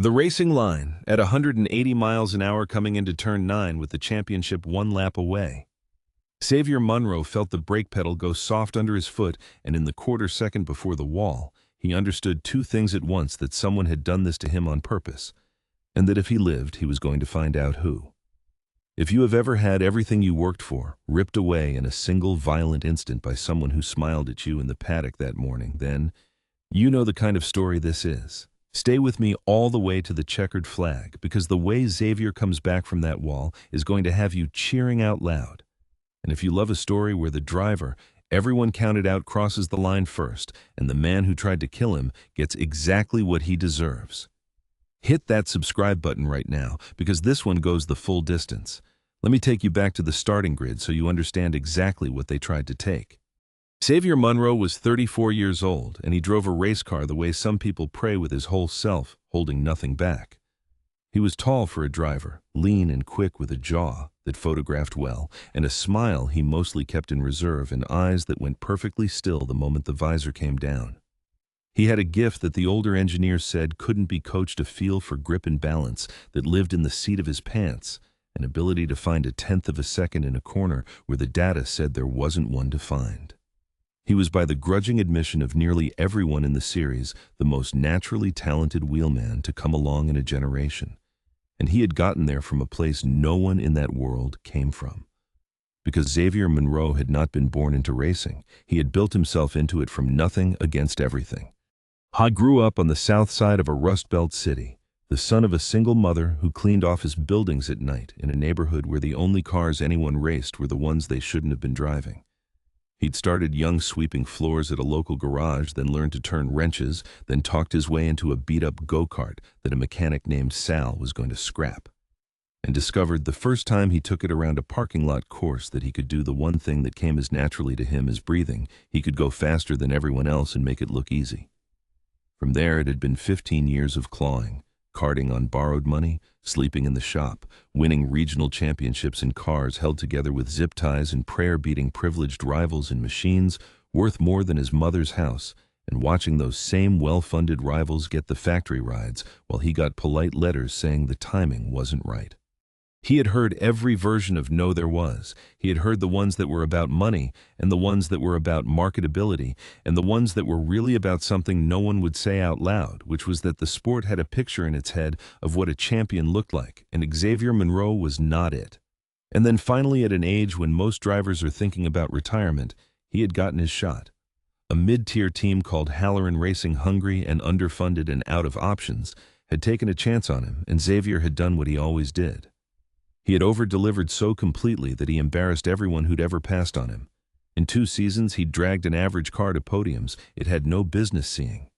The racing line, at 180 miles an hour coming into turn 9 with the championship one lap away. Xavier Monroe felt the brake pedal go soft under his foot, and in the quarter second before the wall, he understood two things at once: that someone had done this to him on purpose, and that if he lived, he was going to find out who. If you have ever had everything you worked for ripped away in a single violent instant by someone who smiled at you in the paddock that morning, then you know the kind of story this is. Stay with me all the way to the checkered flag, because the way Xavier comes back from that wall is going to have you cheering out loud. And if you love a story where the driver everyone counted out crosses the line first, and the man who tried to kill him gets exactly what he deserves, hit that subscribe button right now, because this one goes the full distance. Let me take you back to the starting grid so you understand exactly what they tried to take. Xavier Monroe was 34 years old, and he drove a race car the way some people pray, with his whole self, holding nothing back. He was tall for a driver, lean and quick, with a jaw that photographed well, and a smile he mostly kept in reserve, and eyes that went perfectly still the moment the visor came down. He had a gift that the older engineers said couldn't be coached: a feel for grip and balance that lived in the seat of his pants, an ability to find a tenth of a second in a corner where the data said there wasn't one to find. He was, by the grudging admission of nearly everyone in the series, the most naturally talented wheelman to come along in a generation. And he had gotten there from a place no one in that world came from. Because Xavier Monroe had not been born into racing, he had built himself into it from nothing against everything. He grew up on the south side of a Rust Belt city, the son of a single mother who cleaned office buildings at night in a neighborhood where the only cars anyone raced were the ones they shouldn't have been driving. He'd started young, sweeping floors at a local garage, then learned to turn wrenches, then talked his way into a beat-up go-kart that a mechanic named Sal was going to scrap, and discovered the first time he took it around a parking lot course that he could do the one thing that came as naturally to him as breathing. He could go faster than everyone else and make it look easy. From there, it had been 15 years of clawing, karting on borrowed money, sleeping in the shop, winning regional championships in cars held together with zip ties, and prayer-beating privileged rivals in machines worth more than his mother's house, and watching those same well-funded rivals get the factory rides while he got polite letters saying the timing wasn't right. He had heard every version of no there was. He had heard the ones that were about money, and the ones that were about marketability, and the ones that were really about something no one would say out loud, which was that the sport had a picture in its head of what a champion looked like, and Xavier Monroe was not it. And then finally, at an age when most drivers are thinking about retirement, he had gotten his shot. A mid-tier team called Halloran Racing, hungry and underfunded and out of options, had taken a chance on him, and Xavier had done what he always did. He had over-delivered so completely that he embarrassed everyone who'd ever passed on him. In 2 seasons, he'd dragged an average car to podiums it had no business seeing,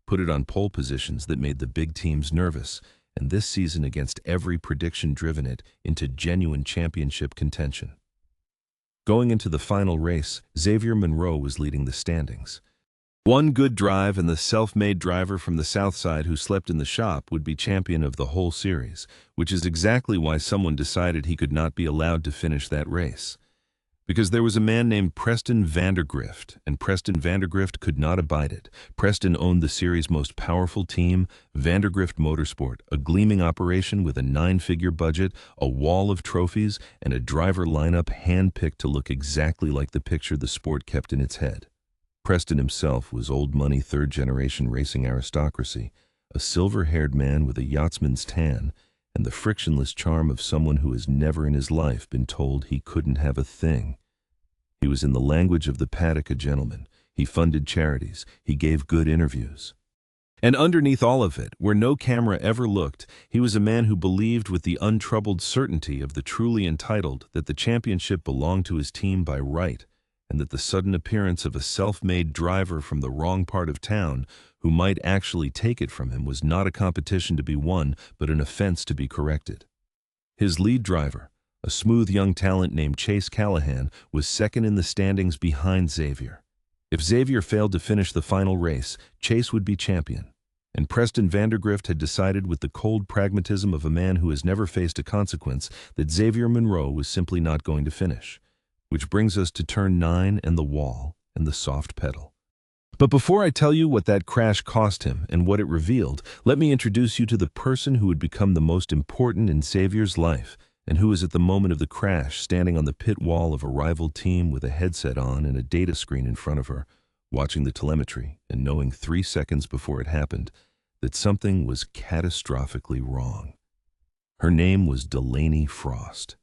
put it on pole positions that made the big teams nervous, and this season, against every prediction, driven it into genuine championship contention. Going into the final race, Xavier Monroe was leading the standings. One good drive, and the self-made driver from the south side who slept in the shop would be champion of the whole series, which is exactly why someone decided he could not be allowed to finish that race. Because there was a man named Preston Vandergrift, and Preston Vandergrift could not abide it. Preston owned the series' most powerful team, Vandergrift Motorsport, a gleaming operation with a 9-figure budget, a wall of trophies, and a driver lineup hand-picked to look exactly like the picture the sport kept in its head. Preston himself was old-money, third-generation racing aristocracy, a silver-haired man with a yachtsman's tan, and the frictionless charm of someone who has never in his life been told he couldn't have a thing. He was, in the language of the paddock, a gentleman. He funded charities. He gave good interviews. And underneath all of it, where no camera ever looked, he was a man who believed with the untroubled certainty of the truly entitled that the championship belonged to his team by right, and that the sudden appearance of a self-made driver from the wrong part of town who might actually take it from him was not a competition to be won, but an offense to be corrected. His lead driver, a smooth young talent named Chase Callahan, was second in the standings behind Xavier. If Xavier failed to finish the final race, Chase would be champion. And Preston Vandergrift had decided, with the cold pragmatism of a man who has never faced a consequence, that Xavier Monroe was simply not going to finish. Which brings us to turn 9 and the wall and the soft pedal. But before I tell you what that crash cost him and what it revealed, let me introduce you to the person who would become the most important in Xavier's life, and who was at the moment of the crash standing on the pit wall of a rival team with a headset on and a data screen in front of her, watching the telemetry and knowing 3 seconds before it happened that something was catastrophically wrong. Her name was Delaney Frost.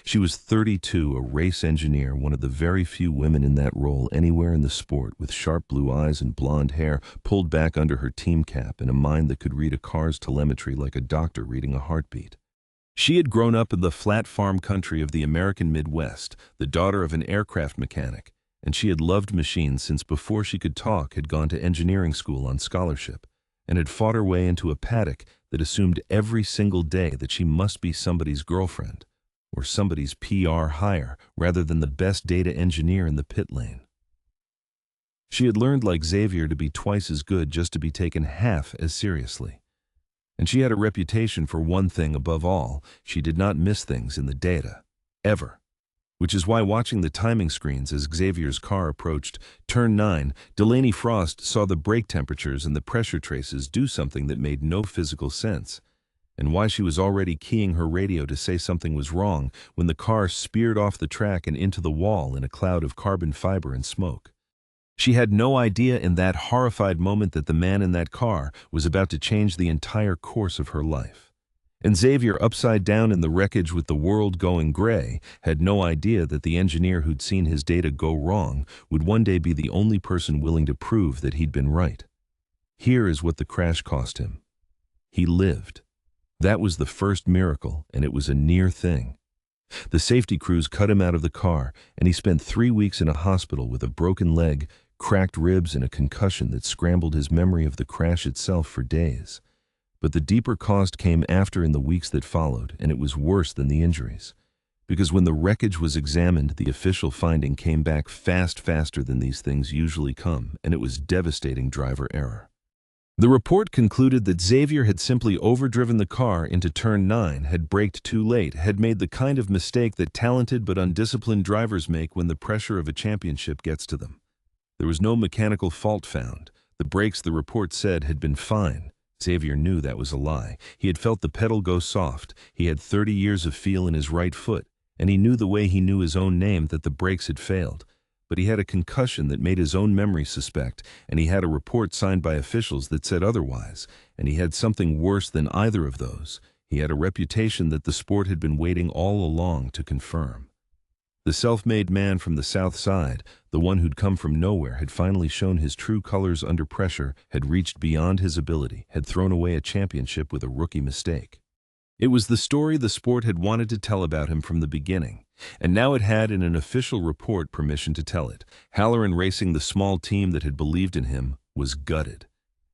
She was 32, a race engineer, one of the very few women in that role anywhere in the sport, with sharp blue eyes and blonde hair pulled back under her team cap and a mind that could read a car's telemetry like a doctor reading a heartbeat. She had grown up in the flat farm country of the American Midwest, the daughter of an aircraft mechanic, and she had loved machines since before she could talk, had gone to engineering school on scholarship, and had fought her way into a paddock that assumed every single day that she must be somebody's girlfriend, or somebody's PR hire, rather than the best data engineer in the pit lane. She had learned, like Xavier, to be twice as good just to be taken half as seriously. And she had a reputation for one thing above all: she did not miss things in the data, ever. Which is why, watching the timing screens as Xavier's car approached turn 9, Delaney Frost saw the brake temperatures and the pressure traces do something that made no physical sense, and why she was already keying her radio to say something was wrong when the car speared off the track and into the wall in a cloud of carbon fiber and smoke. She had no idea in that horrified moment that the man in that car was about to change the entire course of her life. And Xavier, upside down in the wreckage with the world going gray, had no idea that the engineer who'd seen his data go wrong would one day be the only person willing to prove that he'd been right. Here is what the crash cost him. He lived. That was the first miracle, and it was a near thing. The safety crews cut him out of the car, and he spent 3 weeks in a hospital with a broken leg, cracked ribs, and a concussion that scrambled his memory of the crash itself for days. But the deeper cost came after, in the weeks that followed, and it was worse than the injuries. Because when the wreckage was examined, the official finding came back faster than these things usually come, and it was devastating driver error. The report concluded that Xavier had simply overdriven the car into turn 9, had braked too late, had made the kind of mistake that talented but undisciplined drivers make when the pressure of a championship gets to them. There was no mechanical fault found. The brakes, the report said, had been fine. Xavier knew that was a lie. He had felt the pedal go soft. He had 30 years of feel in his right foot, and he knew the way he knew his own name that the brakes had failed. But he had a concussion that made his own memory suspect, and he had a report signed by officials that said otherwise, and he had something worse than either of those. He had a reputation that the sport had been waiting all along to confirm. The self-made man from the South Side, the one who'd come from nowhere, had finally shown his true colors under pressure, had reached beyond his ability, had thrown away a championship with a rookie mistake. It was the story the sport had wanted to tell about him from the beginning, and now it had, in an official report, permission to tell it. Halloran Racing, the small team that had believed in him, was gutted.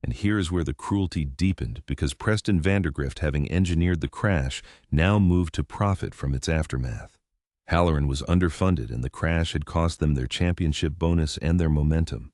And here's where the cruelty deepened, because Preston Vandergrift, having engineered the crash, now moved to profit from its aftermath. Halloran was underfunded, and the crash had cost them their championship bonus and their momentum.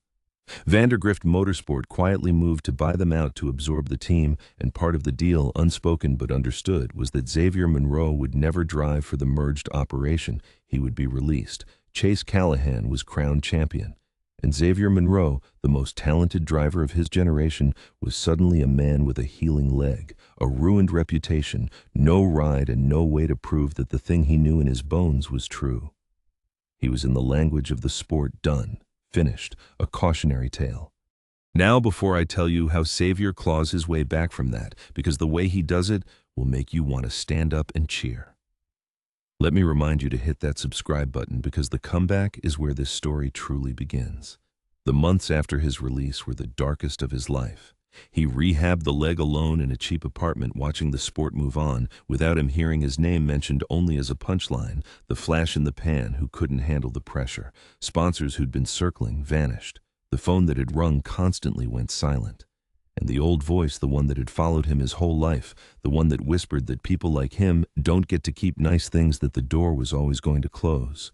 Vandergrift Motorsport quietly moved to buy them out to absorb the team, and part of the deal, unspoken but understood, was that Xavier Monroe would never drive for the merged operation. He would be released. Chase Callahan was crowned champion, and Xavier Monroe, the most talented driver of his generation, was suddenly a man with a healing leg, a ruined reputation, no ride, and no way to prove that the thing he knew in his bones was true. He was, in the language of the sport, done. Finished, a cautionary tale. Now, before I tell you how Xavier claws his way back from that, because the way he does it will make you want to stand up and cheer, let me remind you to hit that subscribe button, because the comeback is where this story truly begins. The months after his release were the darkest of his life. He rehabbed the leg alone in a cheap apartment, watching the sport move on, without him hearing his name mentioned only as a punchline. The flash in the pan who couldn't handle the pressure. Sponsors who'd been circling vanished. The phone that had rung constantly went silent. And the old voice, the one that had followed him his whole life, the one that whispered that people like him don't get to keep nice things, that the door was always going to close,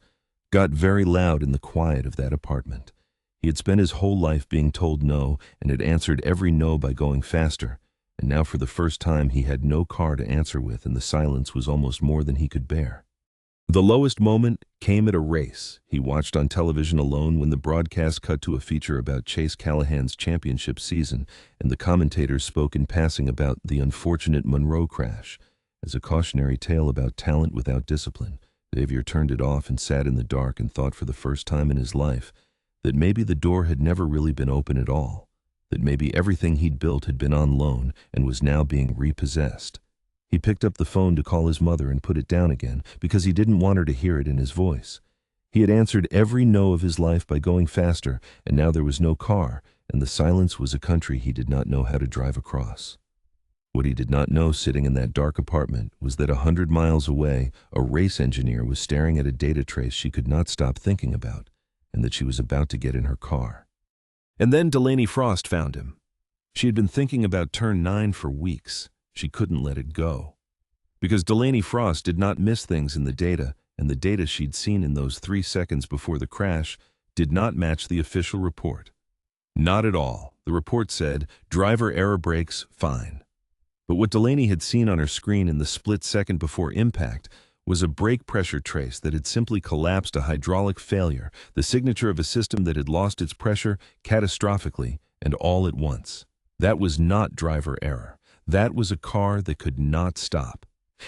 got very loud in the quiet of that apartment. He had spent his whole life being told no, and had answered every no by going faster, and now for the first time he had no car to answer with, and the silence was almost more than he could bear. The lowest moment came at a race he watched on television alone when the broadcast cut to a feature about Chase Callahan's championship season, and the commentators spoke in passing about the unfortunate Monroe crash. As a cautionary tale about talent without discipline, Xavier turned it off and sat in the dark and thought for the first time in his life that maybe the door had never really been open at all, that maybe everything he'd built had been on loan and was now being repossessed. He picked up the phone to call his mother and put it down again because he didn't want her to hear it in his voice. He had answered every no of his life by going faster, and now there was no car, and the silence was a country he did not know how to drive across. What he did not know sitting in that dark apartment was that 100 miles away, a race engineer was staring at a data trace she could not stop thinking about, and that she was about to get in her car. And then Delaney Frost found him. She had been thinking about turn 9 for weeks. She couldn't let it go. Because Delaney Frost did not miss things in the data, and the data she'd seen in those 3 seconds before the crash did not match the official report. Not at all. The report said, driver error brakes, fine. But what Delaney had seen on her screen in the split second before impact was a brake pressure trace that had simply collapsed, a hydraulic failure, the signature of a system that had lost its pressure catastrophically and all at once. That was not driver error. That was a car that could not stop.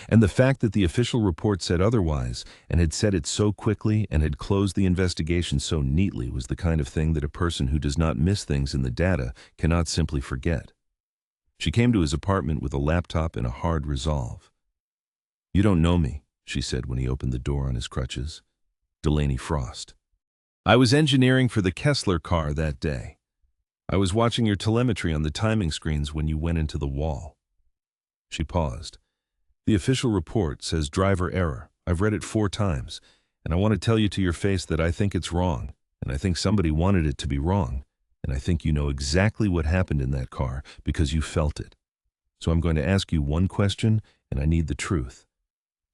And the fact that the official report said otherwise, and had said it so quickly and had closed the investigation so neatly, was the kind of thing that a person who does not miss things in the data cannot simply forget. She came to his apartment with a laptop and a hard resolve. "You don't know me," she said when he opened the door on his crutches. "Delaney Frost. I was engineering for the Kessler car that day. I was watching your telemetry on the timing screens when you went into the wall." She paused. "The official report says driver error. I've read it 4 times, and I want to tell you to your face that I think it's wrong, and I think somebody wanted it to be wrong, and I think you know exactly what happened in that car because you felt it. So I'm going to ask you one question, and I need the truth.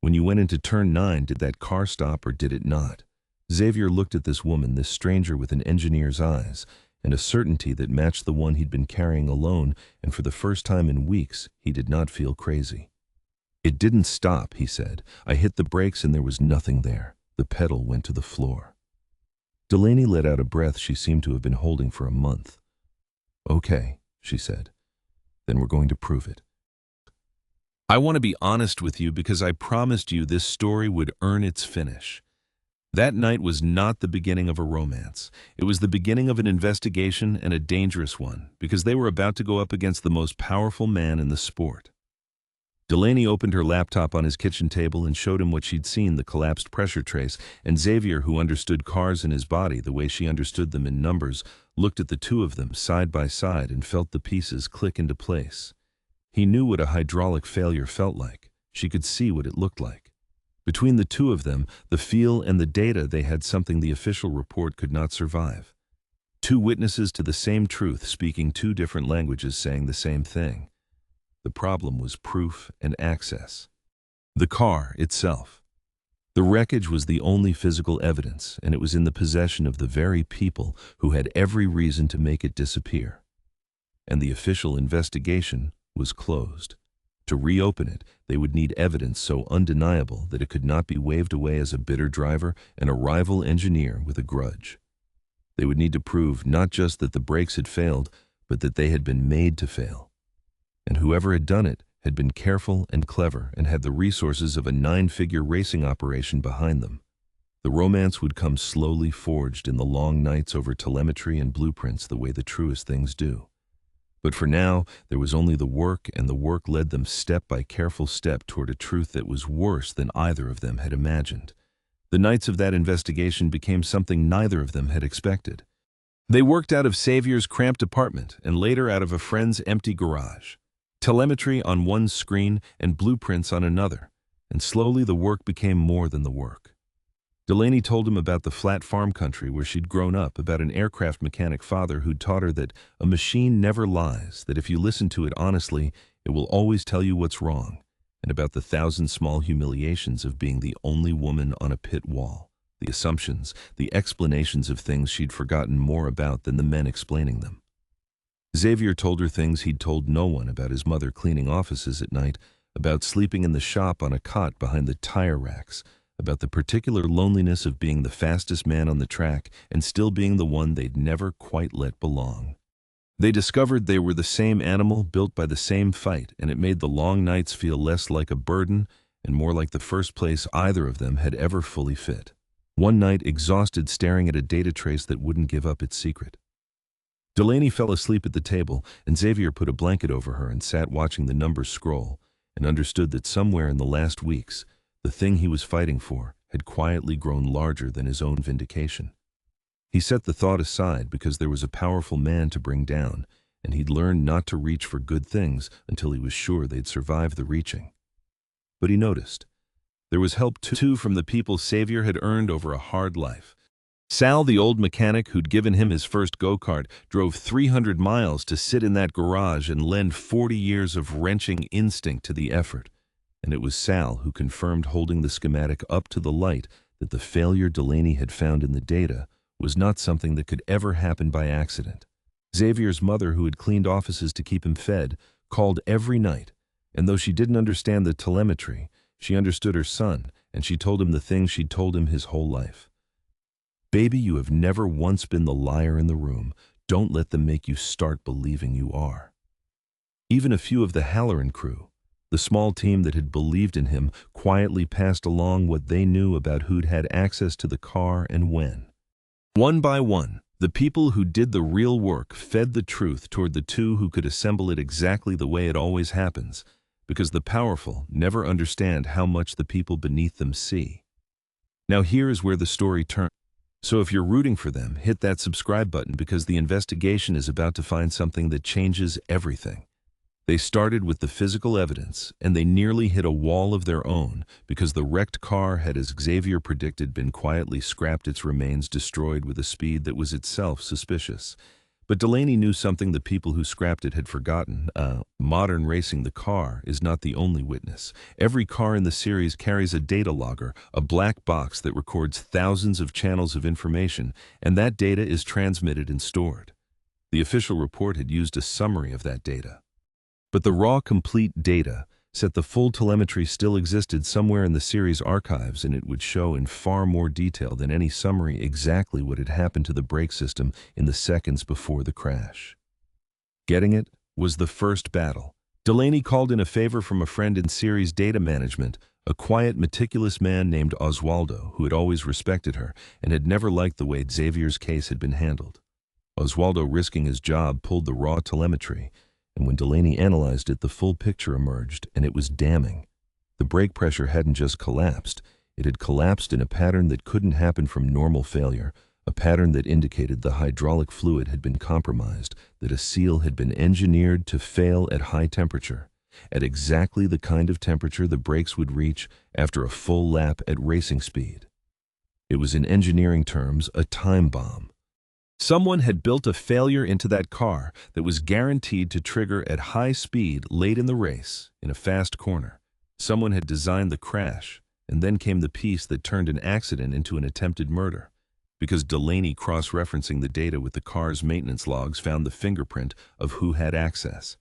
When you went into turn 9, did that car stop or did it not?" Xavier looked at this woman, this stranger with an engineer's eyes, and a certainty that matched the one he'd been carrying alone, and for the first time in weeks, he did not feel crazy. "It didn't stop," he said. "I hit the brakes and there was nothing there. The pedal went to the floor." Delaney let out a breath she seemed to have been holding for a month. "Okay," she said. "Then we're going to prove it. I want to be honest with you because I promised you this story would earn its finish. That night was not the beginning of a romance. It was the beginning of an investigation, and a dangerous one, because they were about to go up against the most powerful man in the sport." Delaney opened her laptop on his kitchen table and showed him what she'd seen, the collapsed pressure trace, and Xavier, who understood cars and his body the way she understood them in numbers, looked at the two of them side by side and felt the pieces click into place. He knew what a hydraulic failure felt like. She could see what it looked like. Between the two of them, the feel and the data, they had something the official report could not survive. 2 witnesses to the same truth, speaking 2 different languages, saying the same thing. The problem was proof and access. The car itself. The wreckage was the only physical evidence, and it was in the possession of the very people who had every reason to make it disappear. And the official investigation was closed. To reopen it, they would need evidence so undeniable that it could not be waved away as a bitter driver and a rival engineer with a grudge. They would need to prove not just that the brakes had failed, but that they had been made to fail. And whoever had done it had been careful and clever and had the resources of a 9-figure racing operation behind them. The romance would come slowly, forged in the long nights over telemetry and blueprints, the way the truest things do. But for now, there was only the work, and the work led them step by careful step toward a truth that was worse than either of them had imagined. The nights of that investigation became something neither of them had expected. They worked out of Xavier's cramped apartment and later out of a friend's empty garage. Telemetry on one screen and blueprints on another, and slowly the work became more than the work. Delaney told him about the flat farm country where she'd grown up, about an aircraft mechanic father who'd taught her that a machine never lies, that if you listen to it honestly, it will always tell you what's wrong, and about the 1,000 small humiliations of being the only woman on a pit wall, the assumptions, the explanations of things she'd forgotten more about than the men explaining them. Xavier told her things he'd told no one, about his mother cleaning offices at night, about sleeping in the shop on a cot behind the tire racks, about the particular loneliness of being the fastest man on the track and still being the one they'd never quite let belong. They discovered they were the same animal built by the same fight, and it made the long nights feel less like a burden and more like the first place either of them had ever fully fit. One night, exhausted staring at a data trace that wouldn't give up its secret. Delaney fell asleep at the table, and Xavier put a blanket over her and sat watching the numbers scroll, and understood that somewhere in the last weeks, the thing he was fighting for had quietly grown larger than his own vindication. He set the thought aside because there was a powerful man to bring down, and he'd learned not to reach for good things until he was sure they'd survive the reaching. But he noticed. There was help too from the people Xavier had earned over a hard life. Sal, the old mechanic who'd given him his first go-kart, drove 300 miles to sit in that garage and lend 40 years of wrenching instinct to the effort. And it was Sal who confirmed, holding the schematic up to the light, that the failure Delaney had found in the data was not something that could ever happen by accident. Xavier's mother, who had cleaned offices to keep him fed, called every night, and though she didn't understand the telemetry, she understood her son, and she told him the things she'd told him his whole life. Baby, you have never once been the liar in the room. Don't let them make you start believing you are. Even a few of the Halloran crew, the small team that had believed in him, quietly passed along what they knew about who'd had access to the car and when. One by one, the people who did the real work fed the truth toward the two who could assemble it exactly the way it always happens, because the powerful never understand how much the people beneath them see. Now here is where the story turns. So if you're rooting for them, hit that subscribe button because the investigation is about to find something that changes everything. They started with the physical evidence, and they nearly hit a wall of their own because the wrecked car had, as Xavier predicted, been quietly scrapped, its remains destroyed with a speed that was itself suspicious. But Delaney knew something the people who scrapped it had forgotten. Modern racing, the car is not the only witness. Every car in the series carries a data logger, a black box that records thousands of channels of information, and that data is transmitted and stored. The official report had used a summary of that data. But the raw, complete data said the full telemetry still existed somewhere in the series archives, and it would show in far more detail than any summary exactly what had happened to the brake system in the seconds before the crash. Getting it was the first battle. Delaney called in a favor from a friend in series data management, a quiet, meticulous man named Oswaldo, who had always respected her and had never liked the way Xavier's case had been handled. Oswaldo, risking his job, pulled the raw telemetry, and when Delaney analyzed it, the full picture emerged, and it was damning. The brake pressure hadn't just collapsed, it had collapsed in a pattern that couldn't happen from normal failure, a pattern that indicated the hydraulic fluid had been compromised, that a seal had been engineered to fail at high temperature, at exactly the kind of temperature the brakes would reach after a full lap at racing speed. It was, in engineering terms, a time bomb. Someone had built a failure into that car that was guaranteed to trigger at high speed late in the race, in a fast corner. Someone had designed the crash, and then came the piece that turned an accident into an attempted murder. Because Delaney, cross-referencing the data with the car's maintenance logs, found the fingerprint of who had access.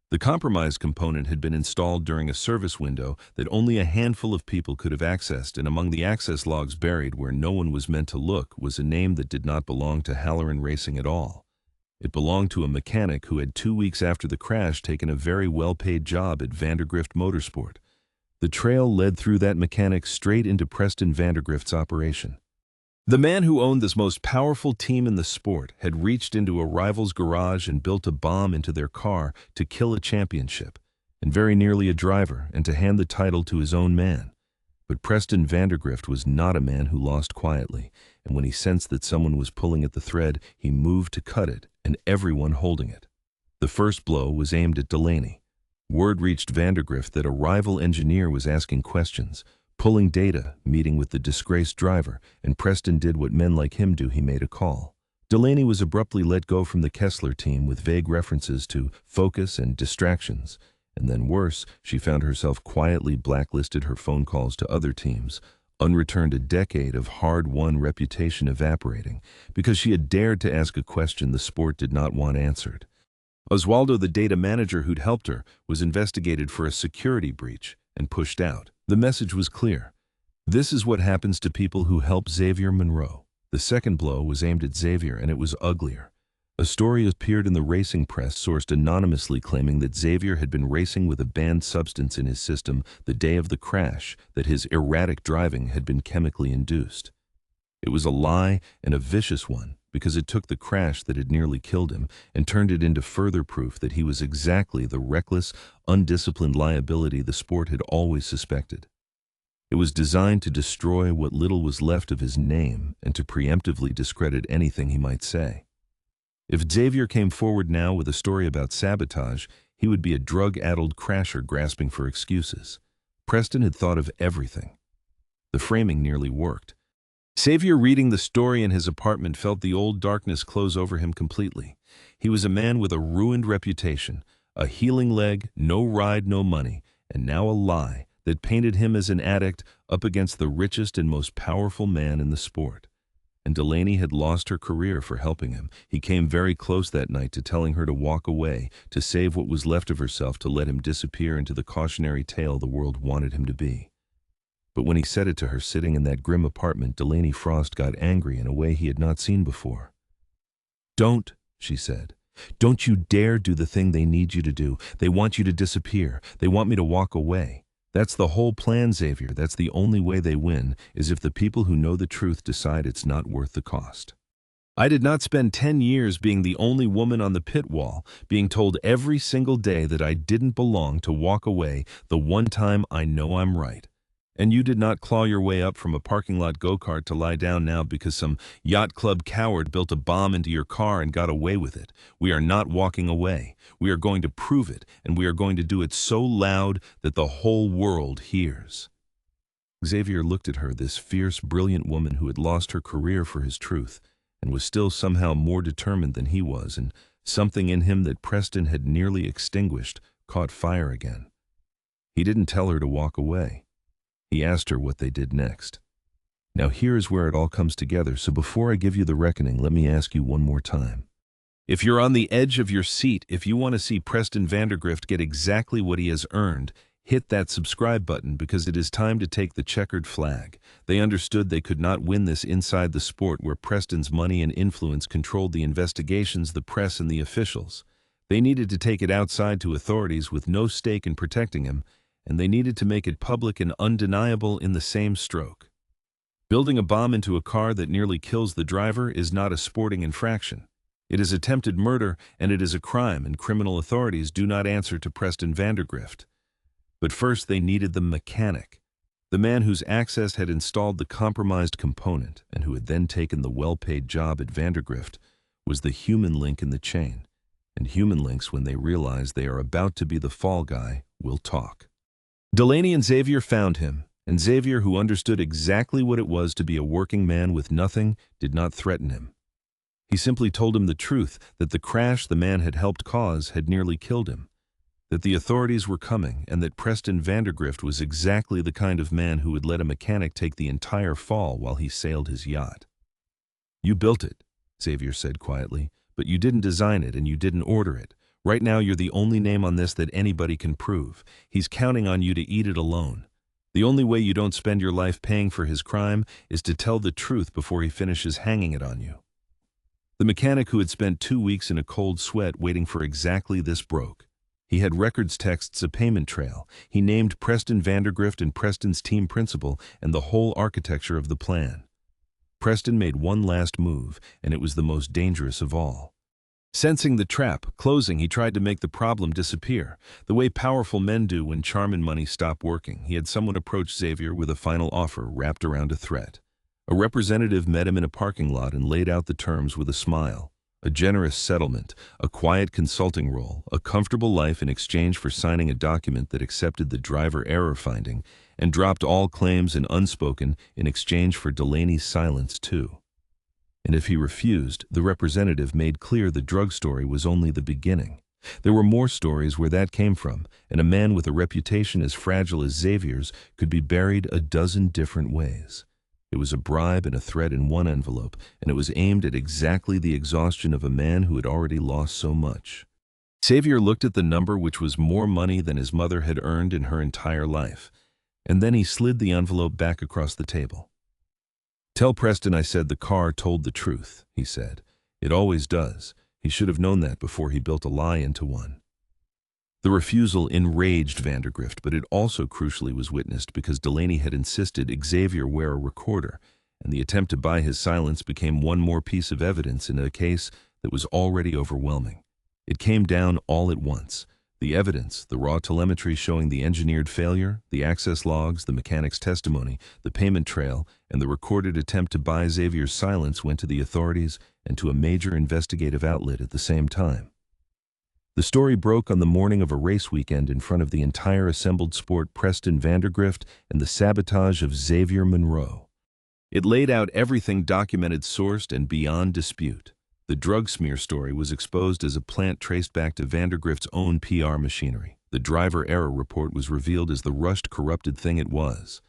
The compromised component had been installed during a service window that only a handful of people could have accessed, and among the access logs buried where no one was meant to look was a name that did not belong to Halloran Racing at all. It belonged to a mechanic who had 2 weeks after the crash taken a very well-paid job at Vandergrift Motorsport. The trail led through that mechanic straight into Preston Vandergrift's operation. The man who owned this most powerful team in the sport had reached into a rival's garage and built a bomb into their car to kill a championship, and very nearly a driver, and to hand the title to his own man. But Preston Vandergrift was not a man who lost quietly, and when he sensed that someone was pulling at the thread, he moved to cut it, and everyone holding it. The first blow was aimed at Delaney. Word reached Vandergrift that a rival engineer was asking questions, pulling data, meeting with the disgraced driver, and Preston did what men like him do: he made a call. Delaney was abruptly let go from the Kessler team with vague references to focus and distractions. And then worse, she found herself quietly blacklisted, her phone calls to other teams, unreturned, a decade of hard-won reputation evaporating, because she had dared to ask a question the sport did not want answered. Oswaldo, the data manager who'd helped her, was investigated for a security breach and pushed out. The message was clear. This is what happens to people who help Xavier Monroe. The second blow was aimed at Xavier, and it was uglier. A story appeared in the racing press sourced anonymously claiming that Xavier had been racing with a banned substance in his system the day of the crash, that his erratic driving had been chemically induced. It was a lie, and a vicious one, because it took the crash that had nearly killed him and turned it into further proof that he was exactly the reckless, undisciplined liability the sport had always suspected. It was designed to destroy what little was left of his name and to preemptively discredit anything he might say. If Xavier came forward now with a story about sabotage, he would be a drug-addled crasher grasping for excuses. Preston had thought of everything. The framing nearly worked. Xavier, reading the story in his apartment, felt the old darkness close over him completely. He was a man with a ruined reputation, a healing leg, no ride, no money, and now a lie that painted him as an addict up against the richest and most powerful man in the sport. And Delaney had lost her career for helping him. He came very close that night to telling her to walk away, to save what was left of herself, to let him disappear into the cautionary tale the world wanted him to be. But when he said it to her sitting in that grim apartment, Delaney Frost got angry in a way he had not seen before. "Don't," she said. "Don't you dare do the thing they need you to do. They want you to disappear. They want me to walk away. That's the whole plan, Xavier. That's the only way they win, is if the people who know the truth decide it's not worth the cost. I did not spend 10 years being the only woman on the pit wall, being told every single day that I didn't belong, to walk away the one time I know I'm right. And you did not claw your way up from a parking lot go-kart to lie down now because some yacht club coward built a bomb into your car and got away with it. We are not walking away. We are going to prove it, and we are going to do it so loud that the whole world hears." Xavier looked at her, this fierce, brilliant woman who had lost her career for his truth and was still somehow more determined than he was, and something in him that Preston had nearly extinguished caught fire again. He didn't tell her to walk away. He asked her what they did next. Now here is where it all comes together, so before I give you the reckoning, let me ask you one more time. If you're on the edge of your seat, if you want to see Preston Vandergrift get exactly what he has earned, hit that subscribe button, because it is time to take the checkered flag. They understood they could not win this inside the sport, where Preston's money and influence controlled the investigations, the press, and the officials. They needed to take it outside to authorities with no stake in protecting him, and they needed to make it public and undeniable in the same stroke. Building a bomb into a car that nearly kills the driver is not a sporting infraction. It is attempted murder, and it is a crime, and criminal authorities do not answer to Preston Vandergrift. But first they needed the mechanic, the man whose access had installed the compromised component and who had then taken the well-paid job at Vandergrift, was the human link in the chain. And human links, when they realize they are about to be the fall guy, will talk. Delaney and Xavier found him, and Xavier, who understood exactly what it was to be a working man with nothing, did not threaten him. He simply told him the truth, that the crash the man had helped cause had nearly killed him, that the authorities were coming, and that Preston Vandergrift was exactly the kind of man who would let a mechanic take the entire fall while he sailed his yacht. "You built it," Xavier said quietly, "but you didn't design it and you didn't order it. Right now you're the only name on this that anybody can prove. He's counting on you to eat it alone. The only way you don't spend your life paying for his crime is to tell the truth before he finishes hanging it on you." The mechanic, who had spent 2 weeks in a cold sweat waiting for exactly this, broke. He had records, texts, a payment trail. He named Preston Vandergrift and Preston's team principal and the whole architecture of the plan. Preston made one last move, and it was the most dangerous of all. Sensing the trap closing, he tried to make the problem disappear, the way powerful men do when charm and money stop working. He had someone approach Xavier with a final offer wrapped around a threat. A representative met him in a parking lot and laid out the terms with a smile. A generous settlement, a quiet consulting role, a comfortable life in exchange for signing a document that accepted the driver error finding and dropped all claims and unspoken in exchange for Delaney's silence too. And if he refused, the representative made clear the drug story was only the beginning. There were more stories where that came from, and a man with a reputation as fragile as Xavier's could be buried a dozen different ways. It was a bribe and a threat in one envelope, and it was aimed at exactly the exhaustion of a man who had already lost so much. Xavier looked at the number, which was more money than his mother had earned in her entire life, and then he slid the envelope back across the table. "Tell Preston I said the car told the truth," he said. "It always does. He should have known that before he built a lie into one." The refusal enraged Vandergrift, but it also crucially was witnessed because Delaney had insisted Xavier wear a recorder, and the attempt to buy his silence became one more piece of evidence in a case that was already overwhelming. It came down all at once. The evidence, the raw telemetry showing the engineered failure, the access logs, the mechanic's testimony, the payment trail, and the recorded attempt to buy Xavier's silence went to the authorities and to a major investigative outlet at the same time. The story broke on the morning of a race weekend in front of the entire assembled sport Preston Vandergrift and the sabotage of Xavier Monroe. It laid out everything documented, sourced, and beyond dispute. The drug smear story was exposed as a plant traced back to Vandergrift's own PR machinery. The driver error report was revealed as the rushed, corrupted thing it was.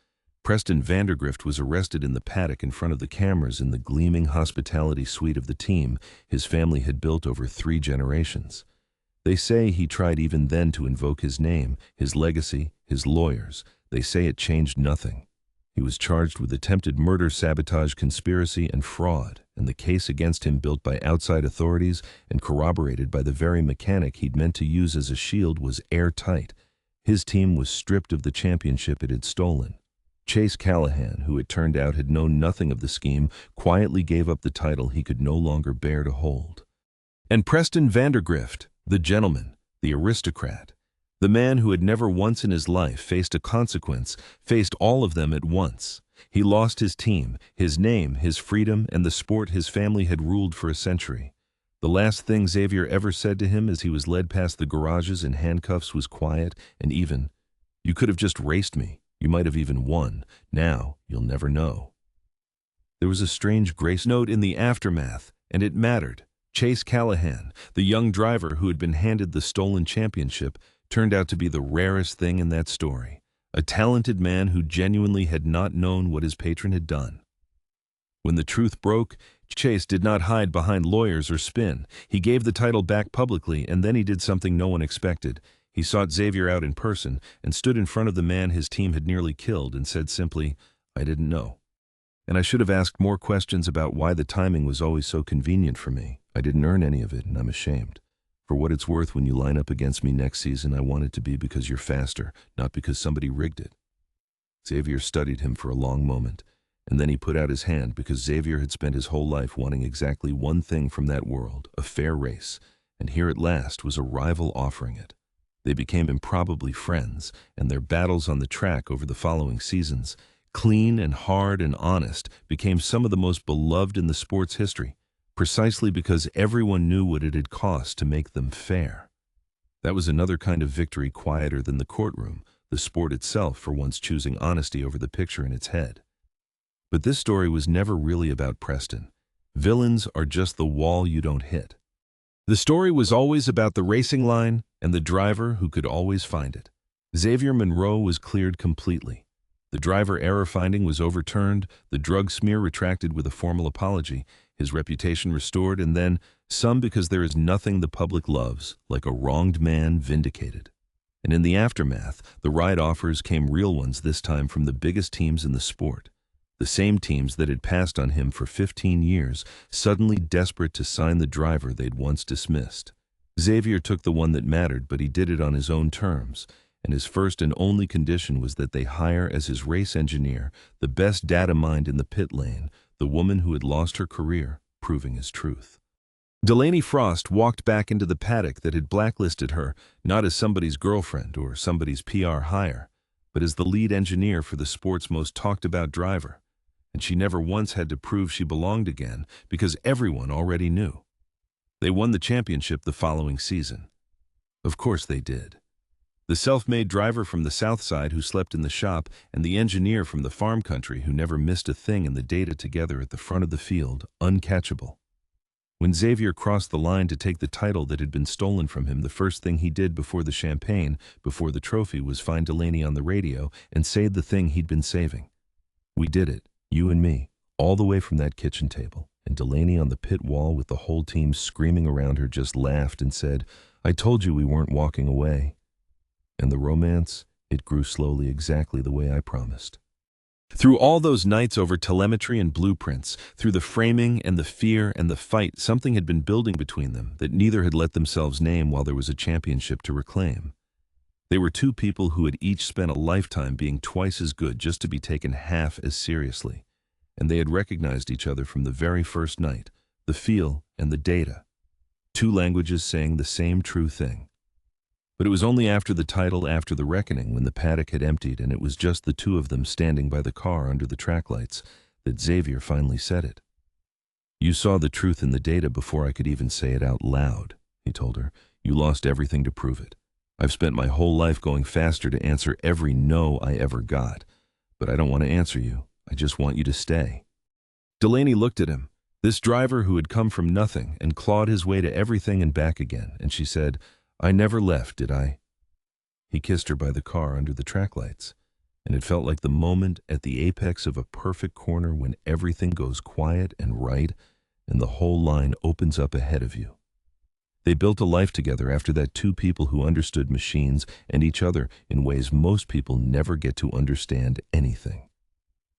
Preston Vandergrift was arrested in the paddock in front of the cameras in the gleaming hospitality suite of the team his family had built over 3 generations. They say he tried even then to invoke his name, his legacy, his lawyers. They say it changed nothing. He was charged with attempted murder, sabotage, conspiracy, and fraud, and the case against him, built by outside authorities and corroborated by the very mechanic he'd meant to use as a shield, was airtight. His team was stripped of the championship it had stolen. Chase Callahan, who it turned out had known nothing of the scheme, quietly gave up the title he could no longer bear to hold. And Preston Vandergrift, the gentleman, the aristocrat, the man who had never once in his life faced a consequence, faced all of them at once. He lost his team, his name, his freedom, and the sport his family had ruled for a century. The last thing Xavier ever said to him as he was led past the garages in handcuffs was quiet and even, "You could have just raced me. You might have even won. Now, you'll never know." There was a strange grace note in the aftermath, and it mattered. Chase Callahan, the young driver who had been handed the stolen championship, turned out to be the rarest thing in that story. A talented man who genuinely had not known what his patron had done. When the truth broke, Chase did not hide behind lawyers or spin. He gave the title back publicly, and then he did something no one expected. He sought Xavier out in person and stood in front of the man his team had nearly killed and said simply, "I didn't know. And I should have asked more questions about why the timing was always so convenient for me. I didn't earn any of it, and I'm ashamed. For what it's worth, when you line up against me next season, I want it to be because you're faster, not because somebody rigged it." Xavier studied him for a long moment, and then he put out his hand because Xavier had spent his whole life wanting exactly one thing from that world, a fair race, and here at last was a rival offering it. They became improbably friends, and their battles on the track over the following seasons, clean and hard and honest, became some of the most beloved in the sport's history, precisely because everyone knew what it had cost to make them fair. That was another kind of victory, quieter than the courtroom, the sport itself for once choosing honesty over the picture in its head. But this story was never really about Preston. Villains are just the wall you don't hit. The story was always about the racing line and the driver who could always find it. Xavier Monroe was cleared completely. The driver error finding was overturned, the drug smear retracted with a formal apology, his reputation restored, and then, some because there is nothing the public loves like a wronged man vindicated. And in the aftermath, the ride offers came real ones, this time from the biggest teams in the sport. The same teams that had passed on him for 15 years, suddenly desperate to sign the driver they'd once dismissed. Xavier took the one that mattered, but he did it on his own terms, and his first and only condition was that they hire as his race engineer the best data mind in the pit lane, the woman who had lost her career, proving his truth. Delaney Frost walked back into the paddock that had blacklisted her, not as somebody's girlfriend or somebody's PR hire, but as the lead engineer for the sport's most talked-about driver. And she never once had to prove she belonged again, because everyone already knew. They won the championship the following season. Of course they did. The self-made driver from the South Side who slept in the shop, and the engineer from the farm country who never missed a thing, in the data together at the front of the field, uncatchable. When Xavier crossed the line to take the title that had been stolen from him, the first thing he did before the champagne, before the trophy, was find Delaney on the radio and say the thing he'd been saving. "We did it, you and me, all the way from that kitchen table." And Delaney on the pit wall with the whole team screaming around her just laughed and said, "I told you we weren't walking away." And the romance, It grew slowly, exactly the way I promised. Through all those nights over telemetry and blueprints, through the framing and the fear and the fight, something had been building between them that neither had let themselves name while there was a championship to reclaim. They were two people who had each spent a lifetime being twice as good just to be taken half as seriously. And they had recognized each other from the very first night, the feel and the data. Two languages saying the same true thing. But it was only after the title, after the reckoning, when the paddock had emptied and it was just the two of them standing by the car under the track lights, that Xavier finally said it. "You saw the truth in the data before I could even say it out loud," he told her. "You lost everything to prove it. I've spent my whole life going faster to answer every no I ever got. But I don't want to answer you. I just want you to stay." Delaney looked at him, this driver who had come from nothing and clawed his way to everything and back again, and she said, "I never left, did I?" He kissed her by the car under the track lights, and it felt like the moment at the apex of a perfect corner when everything goes quiet and right and the whole line opens up ahead of you. They built a life together after that, two people who understood machines and each other in ways most people never get to understand anything.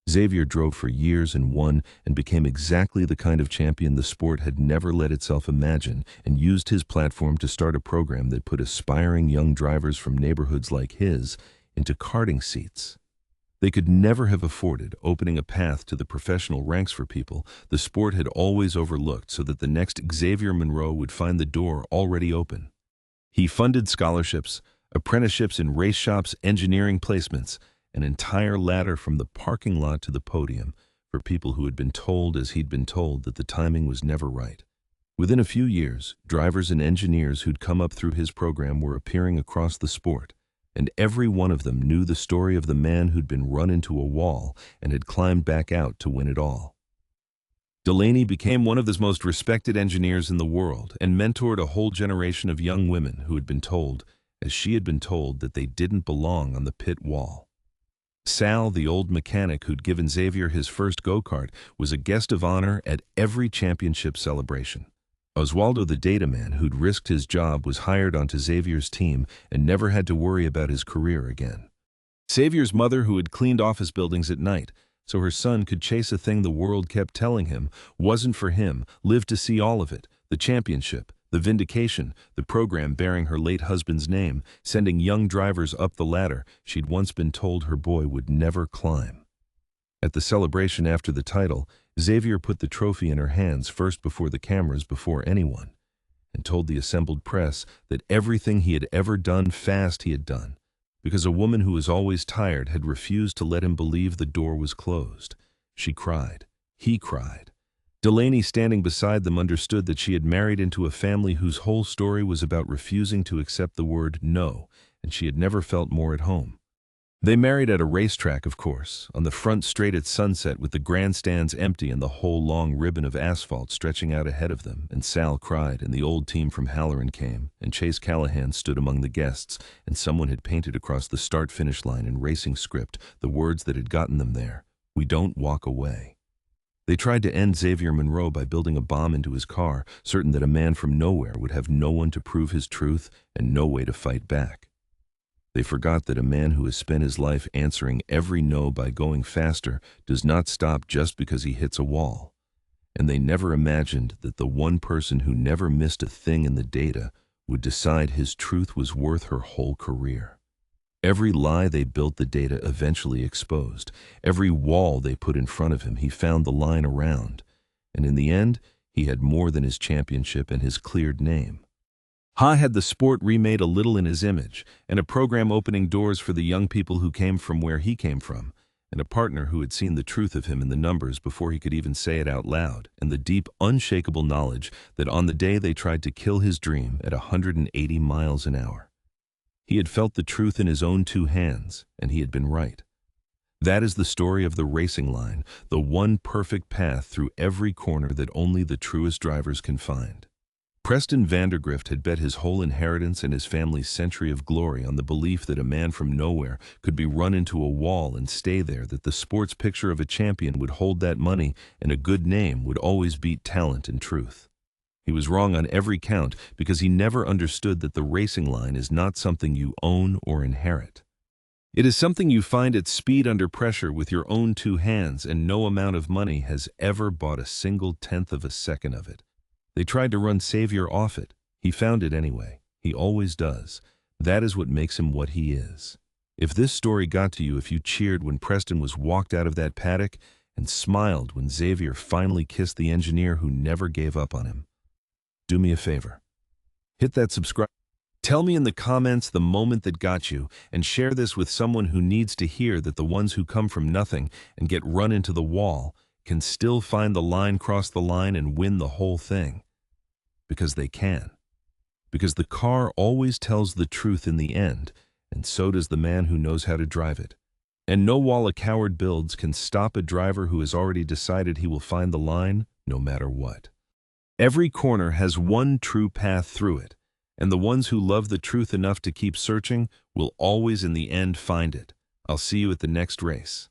Xavier drove for years and won and became exactly the kind of champion the sport had never let itself imagine, and used his platform to start a program that put aspiring young drivers from neighborhoods like his into karting seats. They could never have afforded opening a path to the professional ranks for people the sport had always overlooked, so that the next Xavier Monroe would find the door already open. He funded scholarships, apprenticeships in race shops, engineering placements, an entire ladder from the parking lot to the podium for people who had been told, as he'd been told, that the timing was never right. Within a few years, drivers and engineers who'd come up through his program were appearing across the sport, and every one of them knew the story of the man who'd been run into a wall and had climbed back out to win it all. Delaney became one of the most respected engineers in the world and mentored a whole generation of young women who had been told, as she had been told, that they didn't belong on the pit wall. Sal, the old mechanic who'd given Xavier his first go-kart, was a guest of honor at every championship celebration. Oswaldo, the data man who'd risked his job, was hired onto Xavier's team and never had to worry about his career again. Xavier's mother, who had cleaned office buildings at night so her son could chase a thing the world kept telling him wasn't for him, lived to see all of it: the championship, the vindication, the program bearing her late husband's name, sending young drivers up the ladder she'd once been told her boy would never climb. At the celebration after the title, Xavier put the trophy in her hands first before the cameras, before anyone, and told the assembled press that everything he had ever done fast he had done, because a woman who was always tired had refused to let him believe the door was closed. She cried. He cried. Delaney, standing beside them, understood that she had married into a family whose whole story was about refusing to accept the word no, and she had never felt more at home. They married at a racetrack, of course, on the front straight at sunset, with the grandstands empty and the whole long ribbon of asphalt stretching out ahead of them, and Sal cried, and the old team from Halloran came, and Chase Callahan stood among the guests, and someone had painted across the start-finish line in racing script the words that had gotten them there: "We don't walk away." They tried to end Xavier Monroe by building a bomb into his car, certain that a man from nowhere would have no one to prove his truth and no way to fight back. They forgot that a man who has spent his life answering every no by going faster does not stop just because he hits a wall. And they never imagined that the one person who never missed a thing in the data would decide his truth was worth her whole career. Every lie they built, the data eventually exposed. Every wall they put in front of him, he found the line around. And in the end, he had more than his championship and his cleared name. Ha had the sport remade a little in his image, and a program opening doors for the young people who came from where he came from, and a partner who had seen the truth of him in the numbers before he could even say it out loud, and the deep, unshakable knowledge that on the day they tried to kill his dream at 180 miles an hour, he had felt the truth in his own two hands, and he had been right. That is the story of the racing line, the one perfect path through every corner that only the truest drivers can find. Preston Vandergrift had bet his whole inheritance and his family's century of glory on the belief that a man from nowhere could be run into a wall and stay there, that the sports picture of a champion would hold that money, and a good name would always beat talent and truth. He was wrong on every count, because he never understood that the racing line is not something you own or inherit. It is something you find at speed under pressure with your own two hands, and no amount of money has ever bought a single tenth of a second of it. They tried to run Xavier off it. He found it anyway. He always does. That is what makes him what he is. If this story got to you, if you cheered when Preston was walked out of that paddock and smiled when Xavier finally kissed the engineer who never gave up on him, do me a favor. Hit that subscribe. Tell me in the comments the moment that got you, and share this with someone who needs to hear that the ones who come from nothing and get run into the wall can still find the line, cross the line, and win the whole thing. Because they can. Because the car always tells the truth in the end, and so does the man who knows how to drive it. And no wall a coward builds can stop a driver who has already decided he will find the line, no matter what. Every corner has one true path through it, and the ones who love the truth enough to keep searching will always in the end find it. I'll see you at the next race.